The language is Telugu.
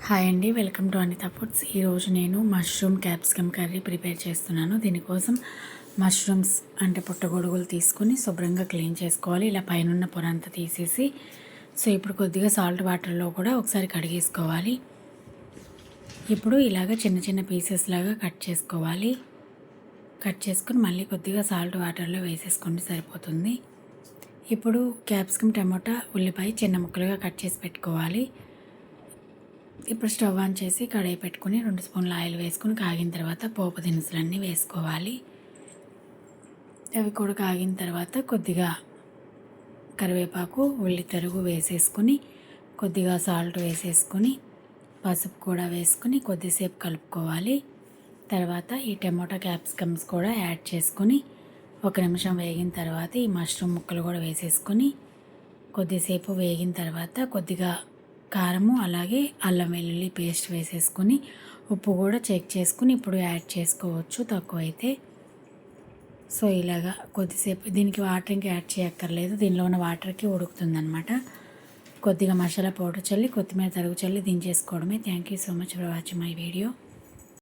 హాయ్ అండి, వెల్కమ్ టు అనితా ఫుడ్స్. ఈరోజు నేను మష్రూమ్ క్యాప్సికమ్ కర్రీ ప్రిపేర్ చేస్తున్నాను. దీనికోసం మష్రూమ్స్ అంటే పుట్టగొడుగులు తీసుకుని శుభ్రంగా క్లీన్ చేసుకోవాలి. ఇలా పైన పొర అంతా తీసేసి ఇప్పుడు కొద్దిగా సాల్ట్ వాటర్లో కూడా ఒకసారి కడిగేసుకోవాలి. ఇప్పుడు ఇలాగ చిన్న చిన్న పీసెస్ లాగా కట్ చేసుకోవాలి. కట్ చేసుకుని మళ్ళీ కొద్దిగా సాల్ట్ వాటర్లో వేసేసుకుంటే సరిపోతుంది. ఇప్పుడు క్యాప్సికమ్, టమోటా, ఉల్లిపాయ చిన్న ముక్కలుగా కట్ చేసి పెట్టుకోవాలి. ఇప్పుడు స్టవ్ ఆన్ చేసి కడాయి పెట్టుకుని 2 స్పూన్ల ఆయిల్ వేసుకుని కాగిన తర్వాత పోపు దినుసులన్నీ వేసుకోవాలి. అవి కూడా కాగిన తర్వాత కొద్దిగా కరివేపాకు, ఉల్లి తరుగు వేసేసుకుని కొద్దిగా సాల్ట్ వేసేసుకుని పసుపు కూడా వేసుకుని కొద్దిసేపు కలుపుకోవాలి. తర్వాత ఈ టమోటా క్యాప్సికమ్స్ కూడా యాడ్ చేసుకుని 1 నిమిషం వేగిన తర్వాత ఈ మష్రూమ్ ముక్కలు కూడా వేసేసుకొని కొద్దిసేపు వేగిన తర్వాత కొద్దిగా కారము అలాగే అల్లం వెల్లుల్లి పేస్ట్ వేసేసుకొని ఉప్పు కూడా చెక్ చేసుకుని ఇప్పుడు యాడ్ చేసుకోవచ్చు తక్కువైతే. ఇలాగా కొద్దిసేపు దీనికి వాటర్ ఇంకా యాడ్ చేయక్కర్లేదు, దీనిలో ఉన్న వాటర్కి ఉడుకుతుందనమాట. కొద్దిగా మసాలా పౌడర్ చల్లి కొత్తిమీర తరుగు చల్లి దించేసుకోవడమే. Thank you so much for watching my video.